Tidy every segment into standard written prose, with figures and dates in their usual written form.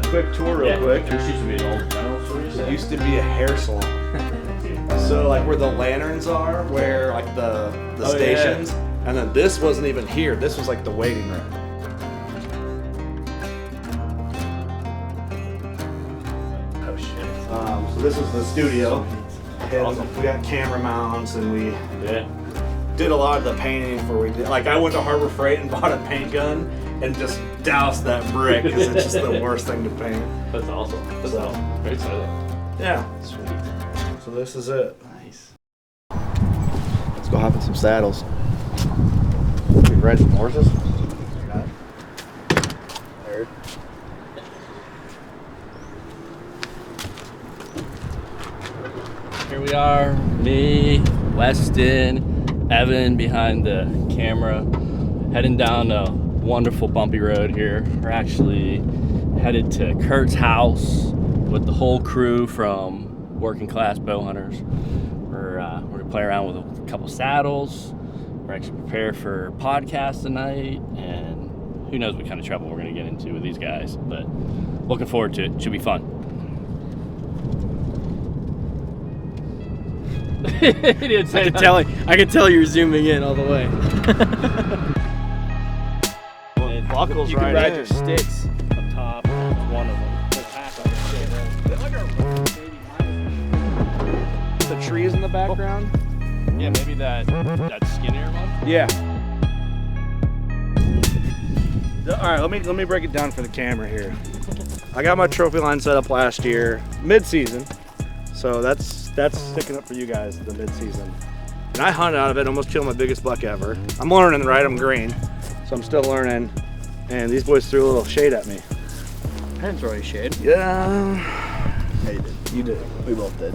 quick tour real quick. This used to be an old general store. It used to be a hair salon. So like where the lanterns are, where like the stations, and then this wasn't even here. This was like the waiting room. Oh shit. So this is the studio. Awesome. We got camera mounts, and we Yeah. did a lot of the painting before we did. Like I went to Harbor Freight and bought a paint gun and just doused that brick because it's just the worst thing to paint. That's awesome. That's So- awesome. Very excited. Yeah. Sweet. So this is it. Nice. Let's go hop in some saddles. We ride some horses. There. Here we are, me, Weston, Evan behind the camera, heading down a wonderful bumpy road here. We're actually headed to Kurt's house with the whole crew from Working Class Bowhunters. We're gonna play around with a couple saddles. We're actually prepared for podcast tonight, and who knows what kind of trouble we're gonna get into with these guys, but looking forward to it. Should be fun. He didn't say I can tell you're zooming in all the way. Buckles You right can ride in. your sticks up top. One of them. The trees in the background. Yeah, maybe that skinnier one. Yeah. All right, let me break it down for the camera here. I got my Trophyline set up last year, mid-season. So that's sticking up for you guys, the mid-season. And I hunted out of it, almost killed my biggest buck ever. I'm learning, right? I'm green, so I'm still learning. And these boys threw a little shade at me. I didn't throw any shade. Yeah. Yeah, you did. You did. We both did.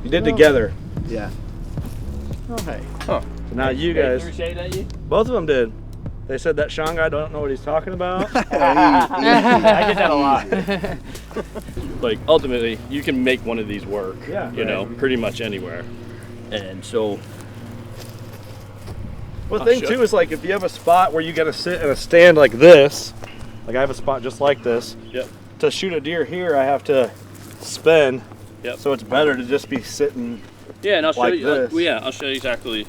You did together. Yeah. Oh, hey. Huh. So now you They guys, threw shade at you? both of them did. They said that Sean guy don't know what he's talking about. I get that a lot. Like, ultimately, you can make one of these work, Yeah, you know, right. pretty much anywhere. And so, Well, the Oh, thing shit. too is like if you have a spot where you got to sit in a stand like this, like I have a spot just like this. yep, To shoot a deer here, I have to spin. Yep. So it's better to just be sitting. yeah, and I'll show Like you. this. I'll show you exactly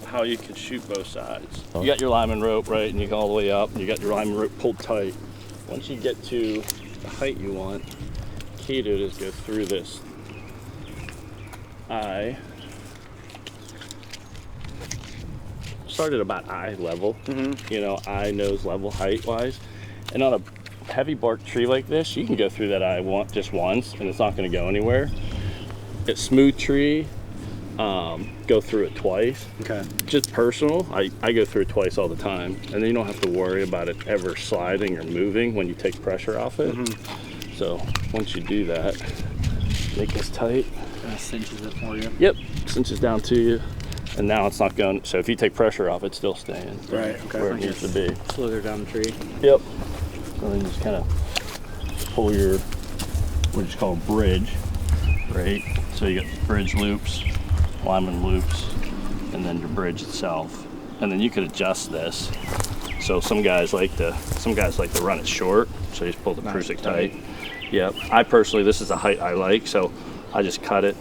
how you can shoot both sides. You got your lineman rope, right, and you go all the way up, and you got your lineman rope pulled tight. Once you get to the height you want, key to it is go through this eye. Start at about eye level, you know, eye, nose level, height wise. And on a heavy bark tree like this, you can go through that eye just once, and it's not going to go anywhere. It's smooth tree, go through it twice. Okay. Just personal, I go through it twice all the time, and then you don't have to worry about it ever sliding or moving when you take pressure off it. So once you do that, make this tight. That cinches it for you. Yep, cinches down to you, and now it's not going. So if you take pressure off, it's still staying Right. Okay. where it needs to be. Slither down the tree. Yep. And then you just kind of pull your what you call a bridge, right? So you got bridge loops, lineman loops, and then your bridge itself. And then you could adjust this. So some guys like to run it short, so you just pull the Nice, prusik tight. Yep. I personally, this is the height I like, so I just cut it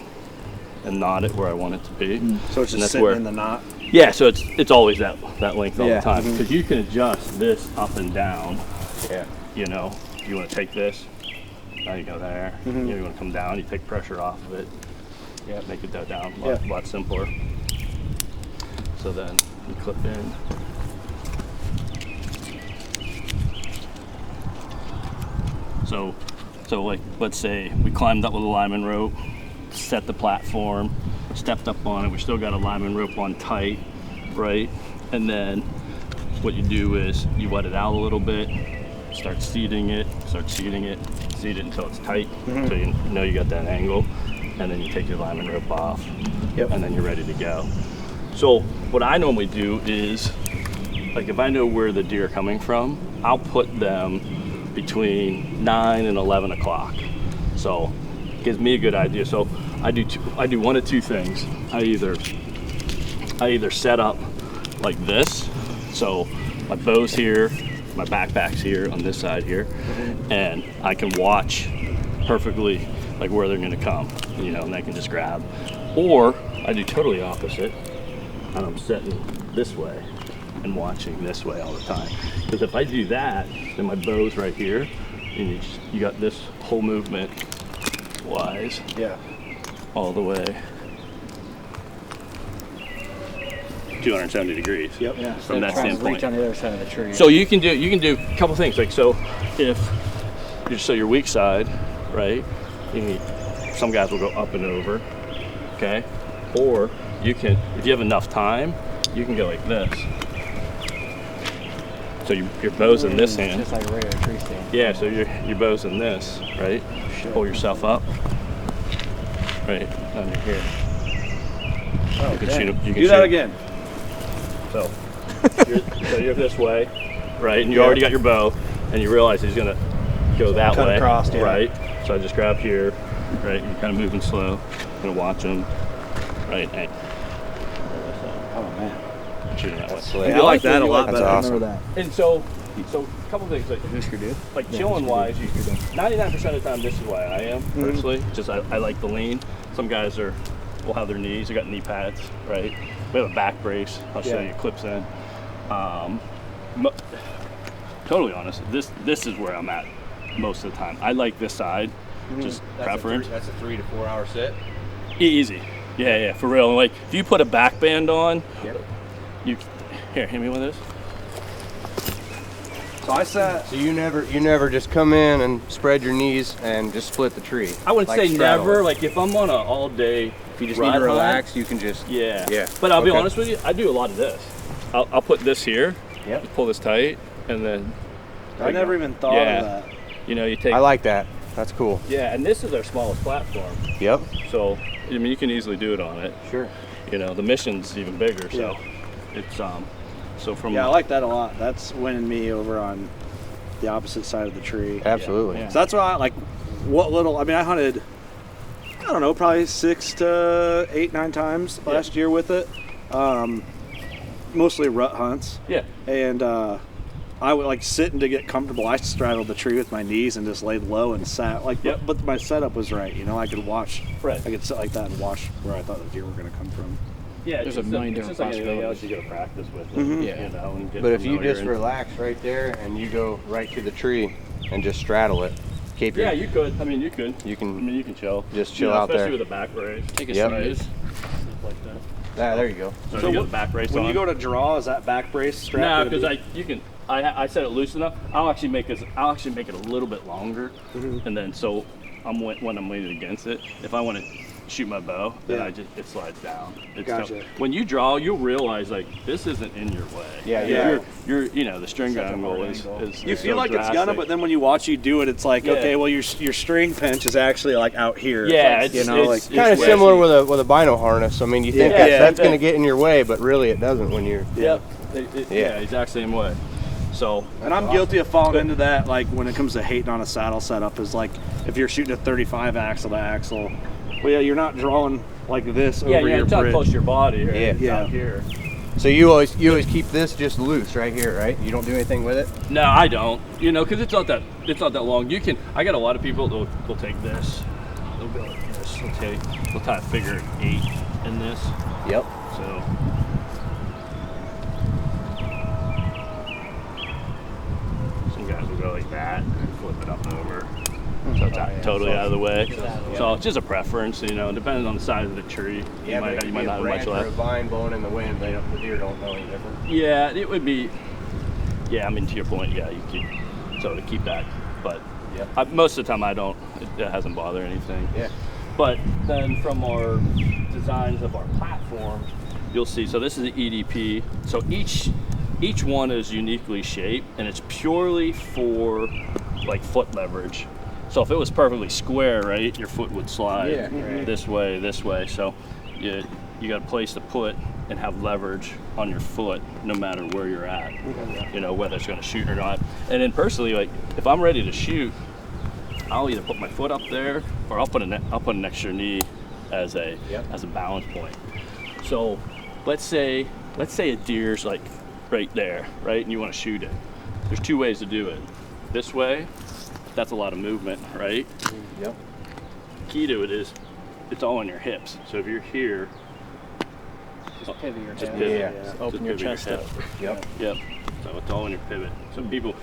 and knot it where I want it to be. So it's And just that's sitting where- in the knot. Yeah, so it's always that length all Yeah. the time, because you can adjust this up and down. Yeah. You know, you want to take this, now you go there. You know, you want to come down, you take pressure off of it. Yeah, make it go down a lot simpler. So then you clip in. So like, let's say we climbed up with a lineman rope, set the platform, stepped up on it. We still got a lineman rope on tight, right? And then what you do is you wet it out a little bit, start seating it, seat it until it's tight, so you know you got that angle, and then you take your lineman rope off, and then you're ready to go. So what I normally do is, like if I know where the deer are coming from, I'll put them between 9 and 11 o'clock. So it gives me a good idea. So I do one of two things. I either set up like this, so my bow's here, my backpack's here on this side here, and I can watch perfectly like where they're gonna come, you know, and I can just grab. Or I do totally opposite, and I'm setting this way and watching this way all the time. Because if I do that, then my bow's right here, and you got this whole movement wise, Yeah. all the way 270 degrees. Yep. Yeah. From that trying to standpoint. reach on the other side of the tree. So you can do a couple things. Like, so if so your weak side, right? Some guys will go up and over, okay? Or you can, if you have enough time, you can go like this. So your bow's in this hand. Just like a regular tree stand. Yeah, so your bow's in this, right? Pull yourself up, right, under here. Oh, You can dang. shoot 'em- you can Do that shoot 'em. again. So you're this way, right? And you already got your bow, and you realize he's gonna go that Cut way, across, yeah. right? So I just grab here, right? You're kind of moving slow. I'm gonna watch him, right? Hey, Oh man. shooting that way. Yeah, I like that a lot That's better. awesome. Remember that. And so a couple things like chilling wise, 99% of the time this is why I am personally. Just I like the lean. Some guys will have their knees. They got knee pads, right? We have a back brace. I'll show you clips in. Totally honest, this is where I'm at most of the time. I like this side, just preference. That's a 3 to 4 hour sit. Easy. Yeah, for real. Like if you put a back band on, Yep. Here, hit me with this. So I sat. So you never just come in and spread your knees and just split the tree. I wouldn't Like say straddle never. it. Like if I'm on a all day, If you just ride need to hunt, relax, you can just. Yeah. Yeah. But I'll be Okay. honest with you, I do a lot of this. I'll put this here, Yep. pull this tight, and then I never even thought Yeah. of that. you know you take. I like that. That's cool. Yeah, and this is our smallest platform, Yep. so I mean you can easily do it on it. Sure. You know the mission's even bigger, so it's so from Yeah, I like that a lot. That's winning me over on the opposite side of the tree. Absolutely. Yeah. So that's why I like what little. I mean, I hunted. I don't know, probably 6 to 8, 9 times last year with it. Mostly rut hunts. yeah. And I would like sitting to get comfortable. I straddled the tree with my knees and just laid low and sat like. Yep. But my setup was right. You know, I could watch. Right. I could sit like that and watch where I thought the deer were going to come from. Yeah, There's it's a million it's different just like anything else possibilities. you got to practice with. Mhm. You know, and get But if you familiar just and- relax right there and you go right to the tree and just straddle it, keep your. Yeah, you could. I mean, you could. You I can. mean, you can chill. Just You chill know, out especially there. with a back brace. Take a Yep. snooze. Stuff like that. There you go. So, So you got what- the back brace When on. you go to draw, is that back brace strapped? No, to because the- I set it loose enough. I'll actually make it a little bit longer, and then so when I'm leaning against it, if I want to shoot my bow, then Yeah. it slides down. It's Gotcha. when you draw, you'll realize like this isn't in your way. Yeah, yeah. You're you know the string Such a angle hard is angle. is You is feel so like it's gonna, drastic. but then when you watch you do it, it's like, Yeah. okay, well your string pinch is actually like out here. Yeah, It's, it's, you know, like it's Kind of way- similar with a bino harness. I mean, you think Yeah. that's Yeah. going to get in your way, but really it doesn't when you're. Yep. Yeah. Yeah, exact same way. So and I'm guilty of falling into that. Like when it comes to hating on a saddle setup, is like if you're shooting a 35 axle to axle, well, yeah, you're not drawing like this over yeah, your it's not bridge. close to your body. Right? Yeah. It's Yeah. out here. So you always keep this just loose right here, right? You don't do anything with it. No, I don't. You know, because it's not that long. You can. I got a lot of people that will take this. They'll go like this. They'll tie a figure 8 in this. Yep. So. Some guys will go like that and flip it up over. So it's totally out of the way. So it's just a preference, you know, depending on the size of the tree. You might not have much Or a left. vine blowing in the wind. The deer don't know any different. Yeah, it would be. Yeah, I mean, to your point, yeah, you keep. So to keep that, but Yep. most of the time I don't. It hasn't bothered anything. Yeah. But then from our designs of our platform, you'll see. So this is the EDP. So each one is uniquely shaped, and it's purely for like foot leverage. So if it was perfectly square, right, your foot would slide Yeah, right. this way. So you got a place to put and have leverage on your foot no matter where you're at. You know, whether it's going to shoot or not. And then personally, like if I'm ready to shoot, I'll either put my foot up there or I'll put an extra knee as a balance point. So let's say a deer's like right there, right, and you want to shoot it. there's two ways to do it. This way, that's a lot of movement, right? Yep. Key to it is, it's all on your hips. So if you're here, Just pivot your just head. pivot. Yeah. Just open your pivot chest hip. up. Yep. Yep. So it's all in your pivot. So people,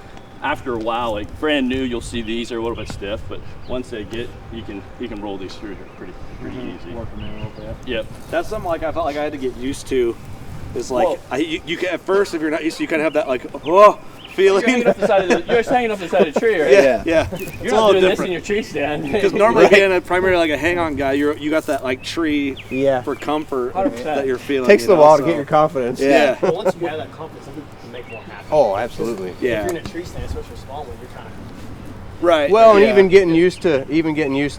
after a while, like brand new, you'll see these are a little bit stiff, but once they get, you can can roll these through here pretty easy. Working in a little bit. Yep. That's something like I felt like I had to get used to. Is like you can at first, if you're not used to, you kind of have that like feeling. You're hanging off the side of the, you're just hanging off the side of the tree, right? Yeah. You're not doing this in your tree stand. Because normally being a primarily like a hang-on guy, you got that like tree Yeah. for comfort 100%. that you're feeling. Takes you a know, while so- to get your confidence. Yeah. But once you have that confidence, it can make more happen. Oh, absolutely. Yeah. If you're in a tree stand, especially a small one, you're kind of. Right. Well, and yeah. even getting used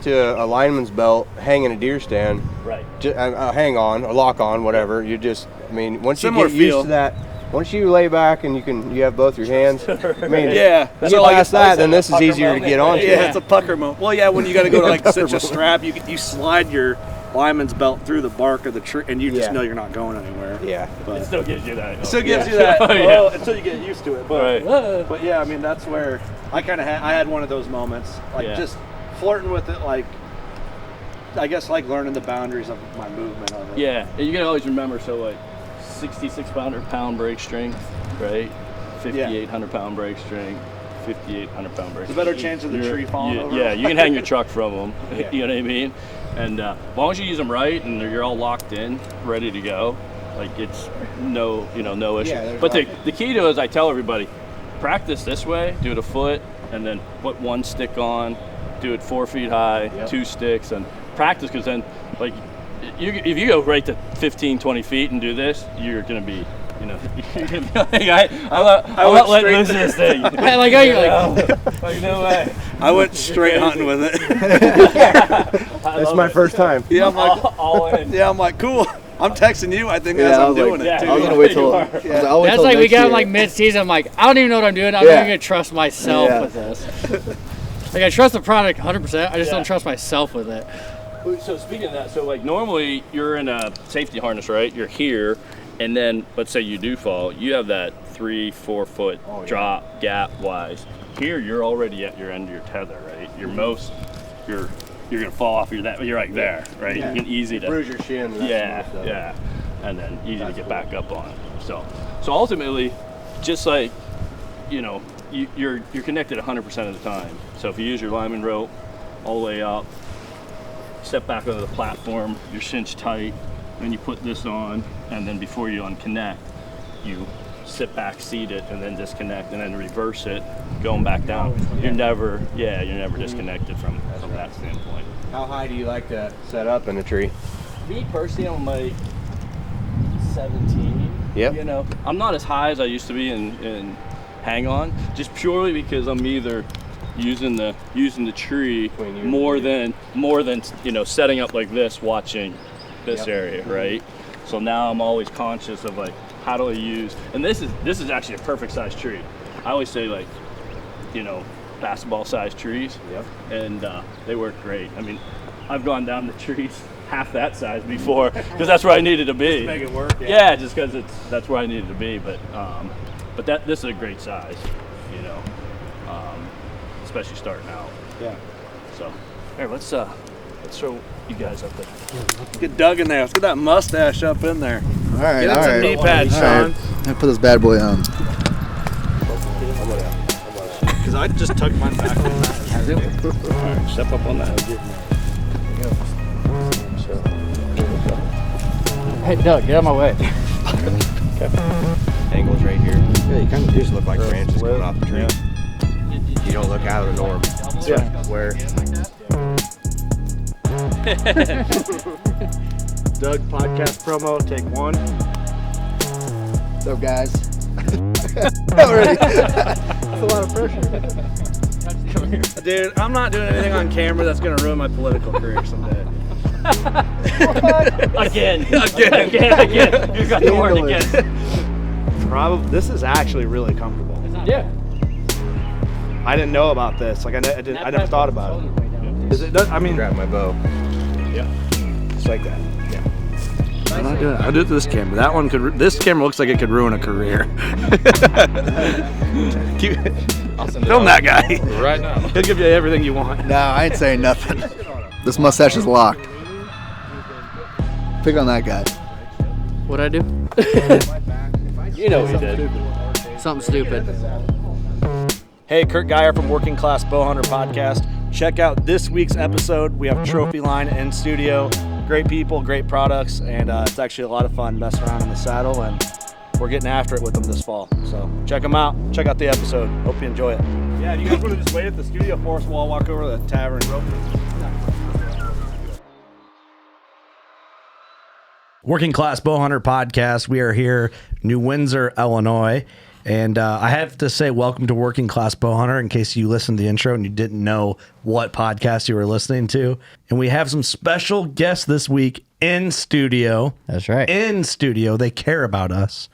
to a lineman's belt hanging a deer stand, Right. hang on, or lock on, whatever. You just, I mean, once Similar you get used feel. to that, once you lay back and you have both your hands. I mean, Yeah. You So get like past that, then this is pucker easier to moment. get onto. Yeah, it's a pucker moment. Well, yeah, when you got to go to like Pucker cinch a strap, you slide your lineman's belt through the bark of the tree, and you just Yeah. know you're not going anywhere. Yeah. It But still gives you that. it still gives you that Yeah. until you get used to it. But, Right. but yeah, I mean that's where I kind of I had one of those moments, like Yeah. just flirting with it, like I guess like learning the boundaries of my movement of it. Yeah, and you gotta always remember, so like 6,600-pound brake strength, right? 5,800-pound brake strength, 5,800-pound brake There's a strength. better chance of the tree falling over. Yeah, you can hang your truck from them. Yeah. You know what I mean? And as long as you use them right and you're all locked in, ready to go, like it's no issue. Yeah, there's But the not- key to it is I tell everybody, practice this way, do it a foot, and then put one stick on, do it 4 feet high, Yep. 2 sticks, and practice, because then like if you go right to 15, 20 feet and do this, you're gonna be, you're gonna be like, I'm not letting loose this thing. Like, oh, you're like, Like, no way. I went straight hunting with it. That's my first time. Yeah, I'm like, all in. yeah, I'm like, cool. I'm texting you. I think Yeah, as I I'm was like, doing yeah, it too. I was gonna wait till. You are. I was like, I'll wait that's till like we next got him year. like mid-season. I'm like, I don't even know what I'm doing. I'm Yeah. not even gonna trust myself Yeah. with this. Like I trust the product 100%. I just Yeah. don't trust myself with it. So speaking of that, so like normally you're in a safety harness, right? You're here, and then let's say you do fall, you have that 3-4 foot Oh, yeah. drop gap wise. Here you're already at your end of your tether, right? You're gonna fall off you're like there, right? Yeah. You can easy to Bruise your shin. that's yeah, most of it. yeah, and then easy to get back up on. So ultimately, just like you're connected 100% of the time. So if you use your lineman rope all the way up, step back onto the platform, you're cinched tight, then you put this on, and then before you unconnect, you sit back, seat it, and then disconnect, and then reverse it, going back down. You're never disconnected from that standpoint. How high do you like to set up in a tree? Me personally, I'm like 17. Yep. I'm not as high as I used to be in hang on, just purely because I'm either using the tree Between you and more than setting up like this, watching this Yep. area, right? So now I'm always conscious of like, how do I use? And this is actually a perfect size tree. I always say like, basketball sized trees. Yep. And they work great. I mean, I've gone down the trees half that size before because that's where I needed to be. Make it work. Yeah, just because that's where I needed to be. But this is a great size, especially starting out. Yeah. So here, let's throw you guys up there. Let's get Doug in there. Let's get that mustache up in there. All right, Get all in some right. knee pads, All Sean. right. I put this bad boy on. Because I just tucked mine back. All right, step up on that. Hey, Doug, get out of my way. Angles right here. Yeah, you kind of just look like branches coming off the tree. You don't look out of the norm. Yeah. Where Doug podcast promo, take 1. What's up, guys? Already. That's a lot of pressure. Dude, I'm not doing anything on camera that's going to ruin my political career someday. Again. You got the word again. Probably. This is actually really comfortable. Yeah. I didn't know about this. Like I never thought about it. Is it? I mean, grab my bow. just like that. Yeah. I'm not doing it. I'll do it to this camera. That one could. This camera looks like it could ruin a career. Film that guy. Right now. He'll give you everything you want. No, I ain't saying nothing. This mustache is locked. Pick on that guy. What'd I do? You know what he did. Something stupid. Hey, Kurt Geyer from Working Class Bowhunter podcast. Check out this week's episode. We have Trophyline in studio. Great people, great products, and it's actually a lot of fun messing around in the saddle, and we're getting after it with them this fall. So check them out. Check out the episode. Hope you enjoy it. Yeah, do you guys want to just wait at the studio for us while I walk over to the tavern? Working Class Bowhunter podcast. We are here, New Windsor, Illinois. And I have to say, welcome to Working Class Bowhunter, in case you listened to the intro and you didn't know what podcast you were listening to. And we have some special guests this week in studio. That's right. In studio. They care about us.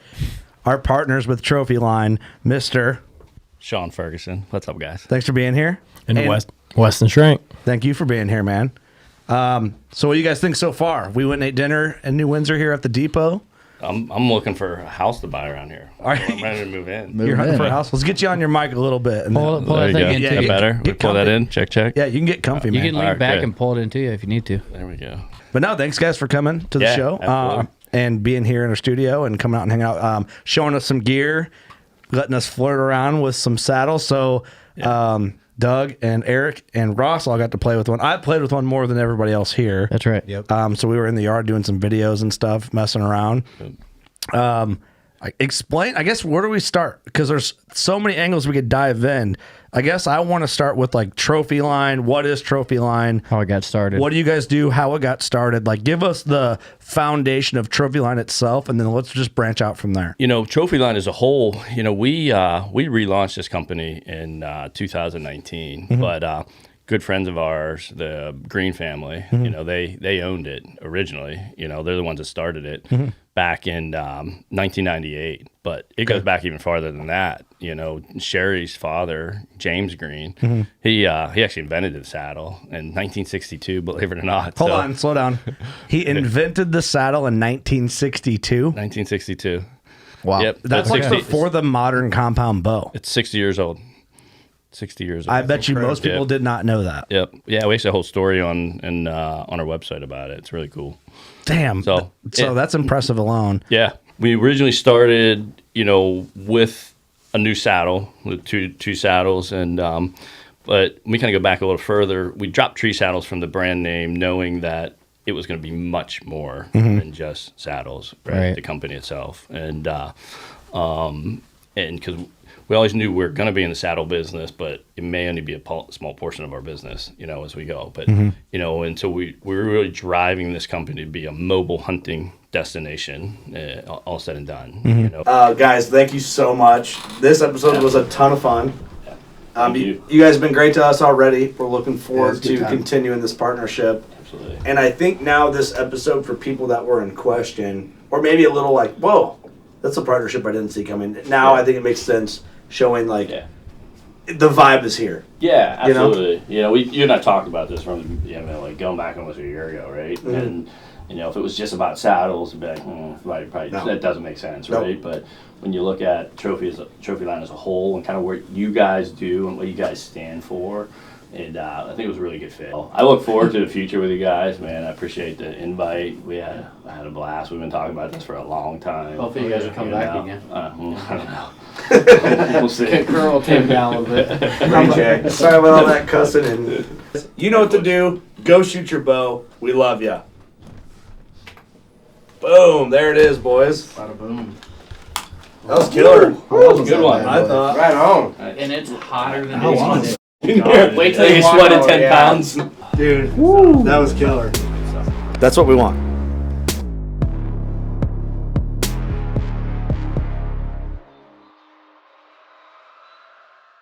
Our partners with Trophyline, Mr. Sean Ferguson. What's up, guys? Thanks for being here. And Weston Shrink. Thank you for being here, man. So what do you guys think so far? We went and ate dinner in New Windsor here at the depot. I'm looking for a house to buy around here. All right. I'm ready to move in. You're hunting for a house. Let's get you on your mic a little bit. And Pull There that you go. thing in Is too. that better? We pull that comfy. in. Check, check. Yeah, you can get comfy, You man. can lean Alright, back good. and pull it into you if you need to. There we go. But no, thanks guys for coming to the Yeah, show absolutely. and being here in our studio and coming out and hanging out, showing us some gear, letting us flirt around with some saddles. So Doug and Eric and Ross all got to play with one. I played with one more than everybody else here. That's right. Yep. So we were in the yard doing some videos and stuff, messing around. Explain, I guess, where do we start? Because there's so many angles we could dive in. I guess I want to start with like Trophyline. What is Trophyline? How it got started. What do you guys do? How it got started? Like, give us the foundation of Trophyline itself, and then let's just branch out from there. You know, Trophyline as a whole, you know, we relaunched this company in 2019, but good friends of ours, the Green family, you know, they owned it originally. You know, they're the ones that started it back in 1998. But it goes back even farther than that. You know, Sherry's father, James Green, he actually invented the saddle in 1962, believe it or not. Hold on, slow down. He invented the saddle in 1962. 1962. Wow. Yep. That's like before the modern compound bow. It's 60 years old. 60 years old. I bet you most people did not know that. Yep. Yeah, we actually have a whole story on our website about it. It's really cool. Damn. So that's impressive alone. Yeah. We originally started, you know, with a new saddle, with two saddles, and but we kind of go back a little further. We dropped tree saddles from the brand name, knowing that it was going to be much more than just saddles, right? The company itself, and because we always knew we were going to be in the saddle business, but it may only be a small portion of our business, you know, as we go. But, you know, and so we were really driving this company to be a mobile hunting destination, all said and done. You know? Guys, thank you so much. This episode was a ton of fun. You. You guys have been great to us already. We're looking forward it's a good to time. continuing this partnership. Absolutely. And I think now this episode, for people that were in question, or maybe a little like, whoa, that's a partnership I didn't see coming. Now I think it makes sense showing like the vibe is here. Yeah, You know? absolutely. You know, you and I talked about this from, you know, like going back almost a year ago, right? And, you know, if it was just about saddles, it'd be like, probably No. that doesn't make sense, Nope. right? But when you look at Trophyline as a whole and kind of what you guys do and what you guys stand for, and I think it was a really good fit. I look forward to the future with you guys, man. I appreciate the invite. I had a blast. We've been talking about this for a long time. Hopefully you guys will come back again. I don't know. We'll see. Girl will take down a little bit. Sorry about all that cussing. And you know what to do. Go shoot your bow. We love ya. Boom. There it is, boys. Bada boom. That was killer. That was a good one. I thought. Right on. And it's hotter than How long? it. Wait till you sweated 10 pounds. Dude, that was killer. That's what we want.